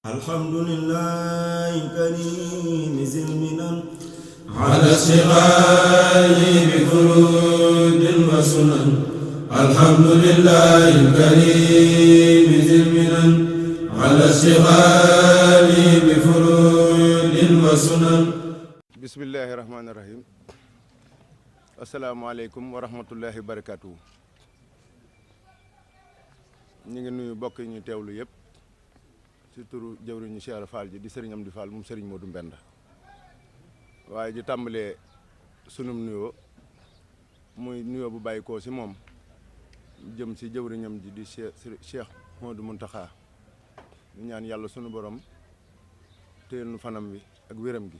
الحمد لله الكريم ذي المنن على اشتغال بفروض وسنن. الحمد لله الكريم ذي المنن على اشتغال بفروض وسنن. بسم الله الرحمن الرحيم. asalaamaaleykum wa rahmatullahi wa barakaatu. ñu ngi nuyu bokk yi ñu teewlu yëpp ci turu jëwriñu Cheikh Fall ji di sëriñ Amdi Fall moom sëriñ Modou Mbenda, waaye di tàmbalee sunum nuyoo muy nuyoo bu bàyyi koo ci moom jëm ci jëwriñam ji di Cheikh Modou Mountakha. ñu ñaan yàlla sunu borom téyel nu fanam wi ak wéram gi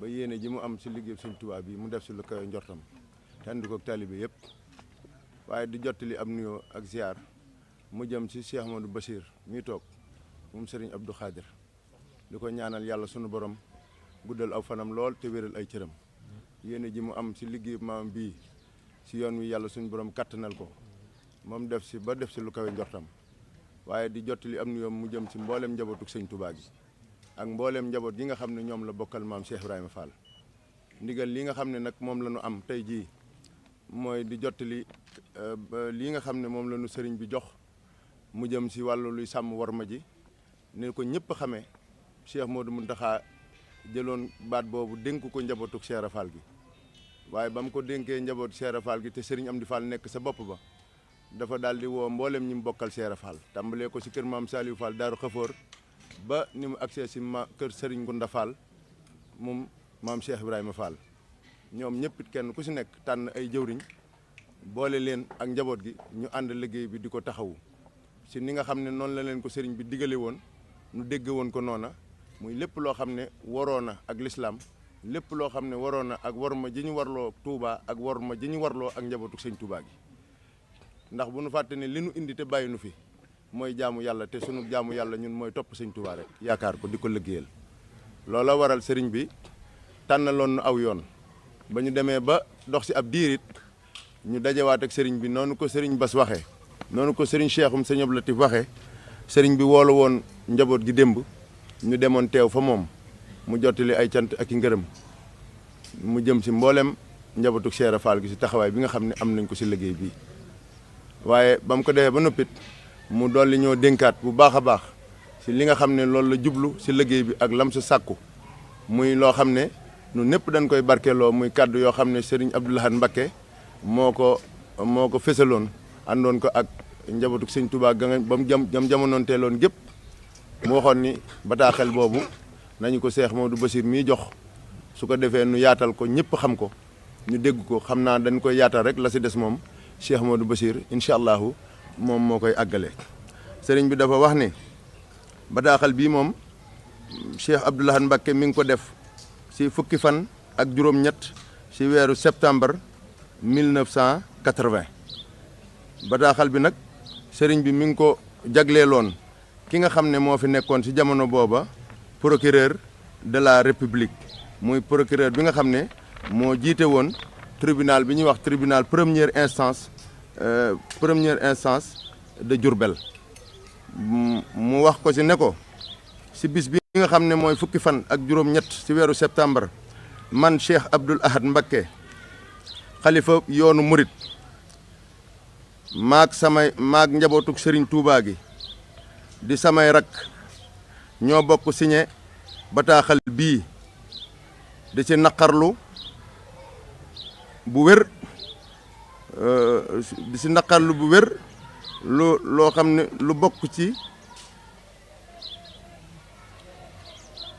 ba yéene ji mu am ci liggéey Sëriñ Tuubaa bi mu def ci lu koy njortam te andi ko taalibe yëpp, waaye di jottali am nuyoo ak ziar mu jëm ci Cheikh Modou Bachir mi toog moom Serigne Abdou Khadir, di ko ñaanal yàlla sunu borom guddal aw fanam lool te wéral ay cëram. yéene ji mu am ci liggéey maam bii ci yoon wi yàlla suñu borom kattanal ko moom def ci ba def ci lu koy njortam, waaye di jottali am nuyoo mu jëm ci mboolem njabootu Sëriñ Tuubaa gi ak mboolem njaboot yi nga xam ne ñoom la bokkal maam Cheikh Ibrahima Fall. ndigal li nga xam ne nag moom la ñu am tey jii mooy di jottali lii nga xam ne moom la ñu sëriñ bi jox mu jëm ci wàllu luy sàmm worma ji. ni ko ñëpp xamee Cheikh Modou Mountakha jëloon baat boobu dénk ko njabootu Cheikh Fall gi, waaye ba mu ko dénkee njabootu Cheikh Fall gi te sëriñ Amdi Fall nekk sa bopp ba dafa daal di woo mboolem ñi mu bokkal Cheikh Fall, tàmbalee ko ci kër maam Saliou Fall Daaru Xafoor ba ni mu agsee ci kër Serigne Gunda Fall moom maam Cheikh Ibrahima Fall. ñoom ñëpp it kenn ku ci nekk tànn ay jëwriñ boole leen ak njaboot gi ñu ànd liggéey bi di ko taxawu ci ni nga xam ne noonu la leen ko sëriñ bi digale woon nu dégg woon ko noona, muy lépp loo xam ne waroon na ak lislaam, lépp loo xam ne waroon na ak war ma ji ñu warloo Touba ak war ma ji ñu warloo ak njabootu Sëñ Touba gi. ndax bu nu fàtte ne li nu indi te bàyyi nu fi mooy jaamu yàlla, te sunu jaamu yàlla ñun mooy topp Sëñ Touba rek yaakaar ko di ko liggéeyal. loola waral sëriñ bi tànnaloon nu aw yoon ba ñu demee ba dox ci ab diirit ñu dajewaat ak sëriñ bi noonu ko sëriñ Bass waxee, noonu ko sëriñ Cheikhum Sëñ Abdou Latif waxee. sëriñ bi woolu woon njaboot gi démb ñu demoon teew fa moom mu jottali ay cant ak i ngërëm mu jëm ci mboolem njabootu Cheikh Fall gi ci taxawaay bi nga xam ne am nañ ko ci liggéey bi. waaye ba mu ko defee ba noppit mu dolli ñoo dénkaat bu baax a baax ci li nga xam ne loolu la jublu ci liggéey bi ak lam sa sàkku, muy loo xam ne ñun ñëpp dañ koy barkeeloo, muy kàddu yoo xam ne sëriñ Abdou Lahad Mbacké moo ko fésaloon àndoon ko ak njabootu Sëñ Touba ga ba mu jamonoon teeloon gépp. mu waxoon ni bataaxel boobu nañu ko Cheikh Modou Bachir mii jox, su ko defee nu yaatal ko ñëpp xam ko ñu dégg ko. xam naa dañ koy yaatal rek, la ci des moom Cheikh Modou Bachir incha allahu moom moo koy àggale. sëriñ bi dafa wax ni bataaxel bii moom Cheikh Abdou Lahad Mbacké mi ngi ko def ci fukki fan ak juróom-ñett ci weeru septembre 1980. bataaxal bi nag sëriñ bi mi ngi ko jagleeloon ki nga xam ne moo fi nekkoon ci jamono booba procureur de la république, muy procureur bi nga xam ne moo jiite woon tribunal bi ñuy wax tribunal première instance de Diourbel. mu wax ko ci ne ko ci bis bi nga xam ne mooy fukki fan ak juróom-ñett ci weeru septembre, man Cheikh Abdoul Ahad Mbacké xalifa yoonu murit maag njabootuk Serigne Touba gi di samay rak ñoo bokk signé bataaxal bii di ci naqarlu bu wér loo xam ne lu bokk ci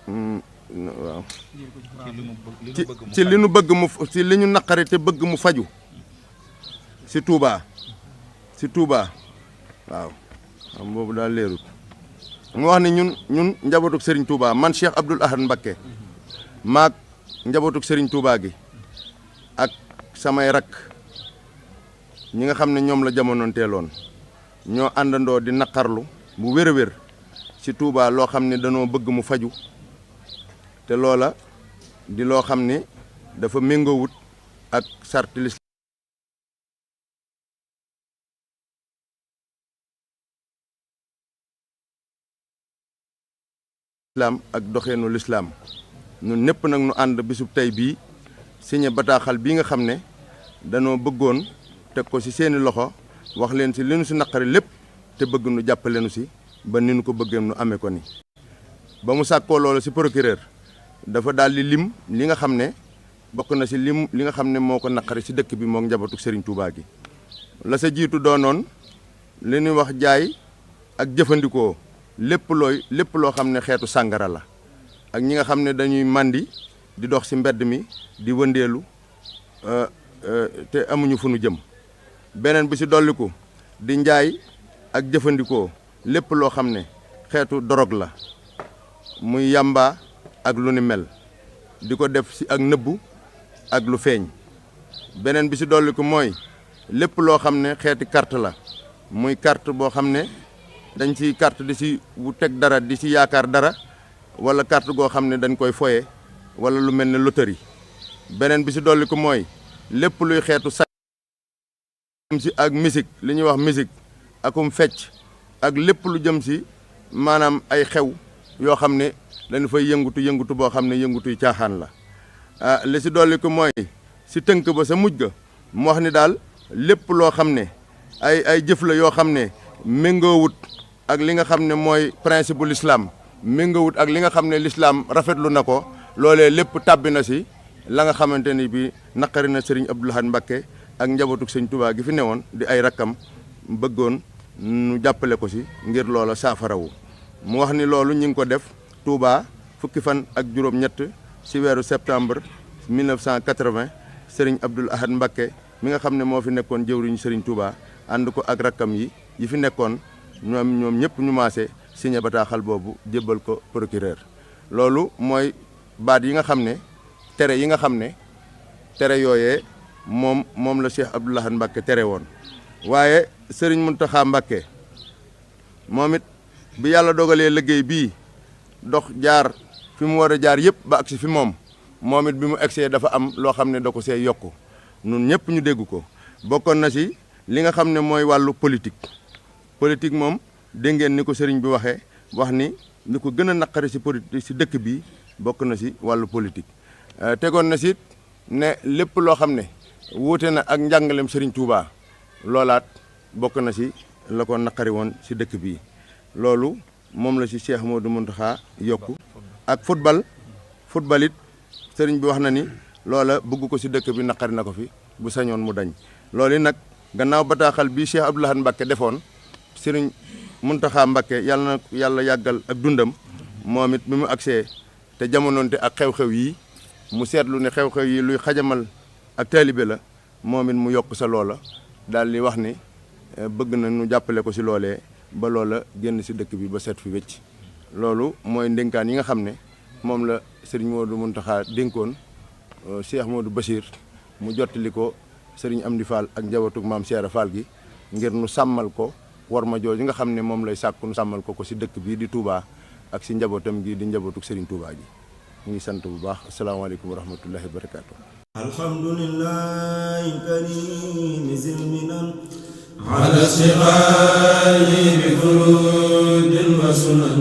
waaw ci li nu bëgg mu ci li ñu naqari te bëgg mu faju ci Touba waaw xam boobu daal leerut. mu wax ne ñun njabootuk Serigne Touba, man Cheikh Abdoul Ahad Mbacké maag njabootuk Serigne Touba gi ak samay rak ñi nga xam ne ñoom la jamonoon teeloon ñoo àndandoo di naqarlu bu wér a wér ci Touba loo xam ne danoo bëgg mu faju, te loola di loo xam ne dafa méngoowut ak sarti lislaam ak doxeenu lislaam ñun ñëpp nag nu ànd bisub tey bii signé bataaxal bii nga xam ne danoo bëggoon teg ko ci seeni loxo wax leen ci li nu ci naqari lépp te bëgg nu jàppale nu ci ba ni nu ko bëggee nu amee ko ni ba mu sàkkoo loolu ci procureur dafa daal di lim li nga xam ne bokk na ci lim li nga xam ne moo ko naqari ci dëkk bi mook njabootu Serigne Touba gi la sa jiitu doonoon li ñuy wax jaay ak jëfandikoo lépp loo xam ne xeetu sàngara la ak ñi nga xam ne dañuy màndi di dox ci mbedd mi di wëndeelu te amuñu fu nu jëm beneen bi ci dolliku di njaay ak jëfandikoo lépp loo xam ne xeetu dorog la muy yàmba ak lu ni mel di ko def ci ak nëbbu ak lu feeñ beneen bi ci dolliku mooy lépp loo xam ne xeeti carte la muy carte boo xam ne dañ ci carte di ci wu teg dara di ci yaakaar dara wala carte goo xam ne dañ koy foye wala lu mel ne loterie beneen bi ci dolliku mooy lépp luy xeetu sa jëm ci ak musique li ñuy wax musique akum fecc ak lépp lu jëm ci maanaam ay xew yoo xam ne dañu fay yëngutu boo xam ne yëngutuy caaxaan la li ci dolli ko mooy ci tënk ba sa mujj ga mu wax ni daal lépp loo xam ne ay jëf la yoo xam ne méngoowut ak li nga xam ne mooy principe bu l'islam méngoowut ak li nga xam ne l'islam rafetlu na ko loolee lépp tàbbi na ci la nga xamante ni bi naqari na Serigne Abdou Lahad Mbacké ak njabootu Serigne Touba gi fi newoon di ay rakkam bëggoon nu jàppale ko ci ngir loola saafarawu mu wax ni loolu ñu ngi ko def Touba fukki fan ak juróom-ñett ci weeru septembre 1980 Serigne Abdou Lahad Mbacké mi nga xam ne moo fi nekkoon jëwriñu Serigne Touba ànd ko ak rakkam yi fi nekkoon ñoom ñëpp ñu maase signé bataaxal boobu jébbal ko procureur loolu mooy baat yi nga xam ne tere yi nga xam ne tere yooyee moom la Cheikh Abdou Lahad Mbacké tere woon waaye Serigne Mountakha Mbacké moom it bi yàlla dogalee liggéey bii dox jaar fi mu war a jaar yëpp ba agsi fi moom it bi mu egsee dafa am loo xam ne da ko see yokku nun ñëpp ñu dégg ko bokkoon na ci li nga xam ne mooy wàllu politique moom dégg ngeen ni ko sëriñ bi waxee wax ni li ko gën a naqari ci politique ci dëkk bi bokk na ci wàllu politique tegoon na ci ne lépp loo xam ne wuute na ak njàngalem Serigne Touba loolaat bokk na ci la ko naqari woon ci dëkk bi loolu moom la ci Cheikh Modou Mountakha yokku ak football it sëriñ bi wax na ni loola bëgg ko ci dëkk bi naqari na ko fi bu sañoon mu dañ loolu nag gannaaw bataaxal bii Cheikh Abdou Lahad Mbacké defoon sëriñ Mountakha Mbacké yàlla na yàlla yàggal ak dundam moom it bi mu agsee te jamonoonte ak xew-xew yi mu seetlu ne xew-xew yi luy xajamal ak taalibe la moom it mu yokk sa loola daal di wax ni bëgg na nu jàppale ko ci loolee ba loola génn ci dëkk bi ba set fi wecc loolu mooy ndénkaan yi nga xam ne moom la sëriñ Modou Mountakha dénkoon Cheikh Modou Bachir mu jottali ko sëriñ Amdi Fall ak njabootug maam Cheikh Fall gi ngir nu sàmmal ko war ma jooju nga xam ne moom lay sàkku nu sàmmal ko ci dëkk bii di Touba ak ci njabootam gi di njabootug sëriñ Touba gi ñu ngi sant bu baax asalaamaaleykum wa rahmatullahi wa barakaatu. alhamdulillahi karim zil minan ala siqaali bi furudin wa sunan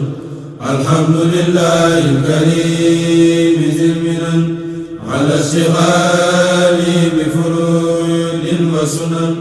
alhamdulillahi karim zil minan ala siqaali bi furudin wa sunan